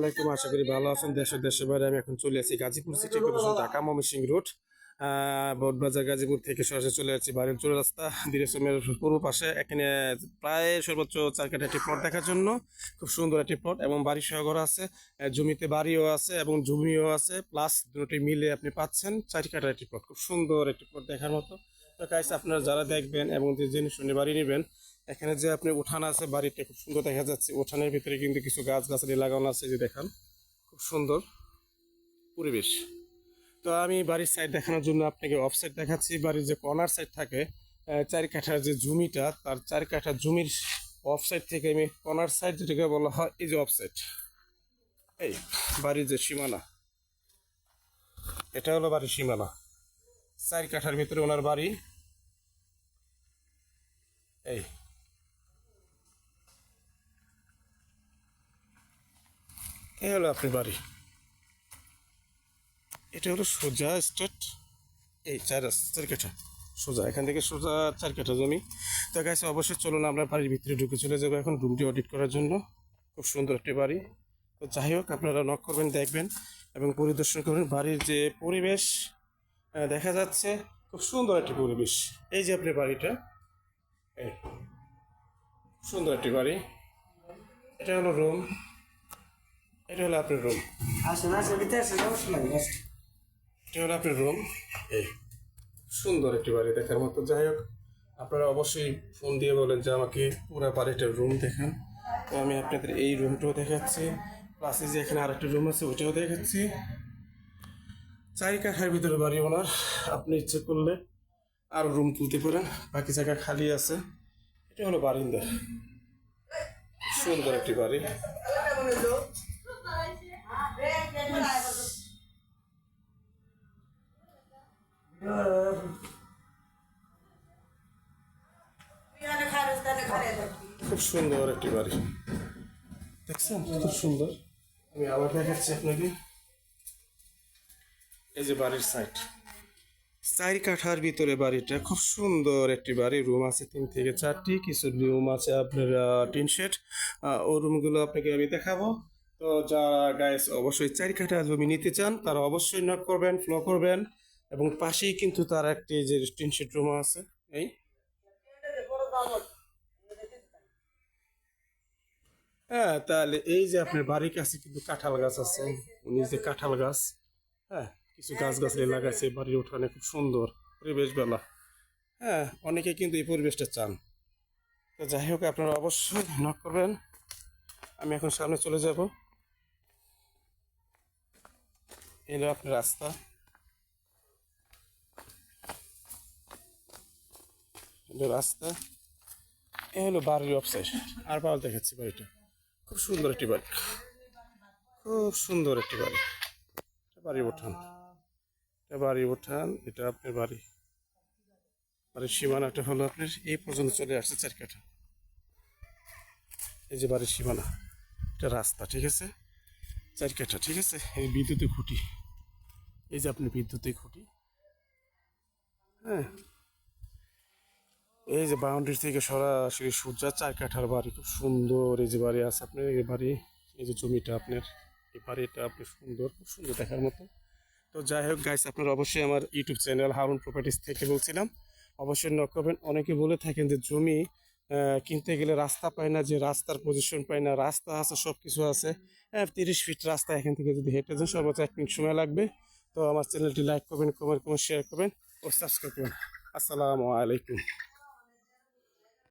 আলাইকুম, আশা করি ভালো আছেন। দেশের বাইরে আমি এখন চলে আসি Gazipur city corporation, Dhaka Mymensingh road, Botbazar Gazipur থেকে সরাসরি চলে যাচ্ছি বাড়ির চলে রাস্তা দিরেশ্বরের পূর্ব পাশে। এখানে প্রায় সর্বোচ্চ 4 কাঠা একটি প্লট দেখার জন্য, খুব সুন্দর একটি প্লট এবং বাড়ি সহ ঘর আছে, জমিতে বাড়িও আছে এবং জমিও আছে, প্লাস দুটি মিলে আপনি পাচ্ছেন 4 কাঠা একটি প্লট। খুব সুন্দর একটি প্লট দেখার মতো। তো গাইস, আপনারা যারা দেখবেন এবং যে জেনে শুনে বাড়ি নেবেন, এখানে যে আপনি উঠান আছে, বাড়িটা খুব সুন্দর দেখা যাচ্ছে। উঠানের ভিতরে কিন্তু কিছু গাছগাছালি লাগানো আছে, যে দেখান খুব সুন্দর পরিবেশ। তো আমি বাড়ির সাইড দেখানোর জন্য আপনাকে অফ সাইড দেখাচ্ছি। বাড়ির যে কর্নার সাইড থাকে 4 কাঠার যে জমিটা, তার 4 কাঠা জমির অফ সাইড থেকে আমি কর্নার সাইড যেটাকে বলা হয়, এই যে অফ সাইড, এই বাড়ির যে সীমানা, এটা হলো বাড়ির সীমানা। 4 কাঠার ভিতরে ওনার বাড়ি। এই এই হলো আপনার বাড়ি। এটা হলো সোজা স্ট্রেট, এই 4 কাঠা সোজা, এখান থেকে সোজা 4 কাঠা জমি। তো গাইস, অবশ্যই চলুন আমরা বাড়ির ভিতরে ঢুকে চলে যাবো এখন রুমটি অডিট করার জন্য। খুব সুন্দর একটি বাড়ি। তো যাই হোক, আপনারা নক করবেন, দেখবেন এবং পরিদর্শন করবেন বাড়ির যে পরিবেশ দেখা যাচ্ছে। খুব সুন্দর একটি পরিবেশ। এই যে আপনার বাড়িটা, এই সুন্দর একটি বাড়ি। এটা হলো রুম, এটা হলো আপনার রুম, এটা হলো আপনার রুম। এই সুন্দর একটি বাড়ি দেখার মতো। যাই হোক, আপনারা অবশ্যই ফোন দিয়ে বলেন যে আমাকে পুরো বাড়িটার রুম দেখান। তো আমি আপনাদের এই রুমটাও দেখাচ্ছি, প্লাস যে এখানে আরেকটা রুম আছে ওইটাও দেখাচ্ছি। 4 কাঠার ভিতরে বাড়ি ওনার। আপনি ইচ্ছে করলে আরও রুম তুলতে পারেন, বাকি জায়গা খালি আছে। এটা হলো বারিন্দা, সুন্দর একটি বাড়ি। খুব সুন্দর একটি বাড়ি দেখছেন, খুব সুন্দর। আমি আবার দেখাচ্ছি আপনাকে। এই যে বাড়ির সাইড, 4 কাঠার ভিতরে বাড়িটা, খুব সুন্দর একটি বাড়ি। রুম আছে 3 থেকে 4টি, কিছু রুম আছে আপনার টিন শেড। ও রুমগুলো আপনাকে আমি দেখাবো। তো যারা গাইস অবশ্যই 4 কাঠা জমি নিতে চান, তারা অবশ্যই নক করবেন, ফলো করবেন। এবং পাশেই কিন্তু তার একটি যে টিন শেড রুম আছে। এই হ্যাঁ, তাহলে এই যে আপনার বাড়ির কাছে কিন্তু কাঁঠাল গাছ আছে, উনি যে কাঁঠাল গাছ, হ্যাঁ কিছু গাছ গাছালি লাগাইছে বাড়ির উঠানে, খুব সুন্দর পরিবেশ বেলা। হ্যাঁ, অনেকে কিন্তু এই পরিবেশটা চান। তো যাই হোক, আপনারা অবশ্যই নক করবেন। আমি এখন সামনে চলে যাব। এলো আপনার রাস্তা, এলো রাস্তা, এ হলো বাড়ির অফসাইড। আর পাওয়া দেখাচ্ছি বাড়িটা, খুব সুন্দর একটি বাড়ি, খুব সুন্দর একটি বাড়ি। বাড়ি উঠান, এটা বাড়ি উঠান, এটা আপনার বাড়ি। বাড়ির সীমানাটা হলো আপনার এই পর্যন্ত চলে আসছে 4 কাঠা। এই যে বাড়ির সীমানা, এটা রাস্তা, ঠিক আছে, 4 কাঠা, ঠিক আছে। এই বিদ্যুতের খুঁটি, এই যে আপনি বিদ্যুতের খুঁটি, হ্যাঁ এই যে বাউন্ডারি থেকে সরাসরি সূর্যা 4 কাঠার বাড়ি, খুব সুন্দর। এই যে বাড়ি আছে আপনার, এই বাড়ি, এই যে জমিটা আপনার, এই বাড়িটা আপনি সুন্দর, খুব সুন্দর দেখার মতো। তো যাই হোক গাইস, আপনারা অবশ্যই আমার ইউটিউব চ্যানেল হারুন প্রপার্টিস থেকে বলছিলাম, অবশ্যই নক করবেন। অনেকে বলে থাকেন যে জমি কিনতে গেলে রাস্তা পায় না, যে রাস্তার পজিশন পায় না। রাস্তা আছে, সব কিছু আছে। 30 ফিট রাস্তা, এখান থেকে যদি হেঁটে যান সর্বোচ্চ 1 মিনিট সময় লাগবে। তো আমার চ্যানেলটি লাইক করবেন, কমেন্ট করবেন, শেয়ার করবেন ও সাবস্ক্রাইব করবেন। আসসালামু আলাইকুম।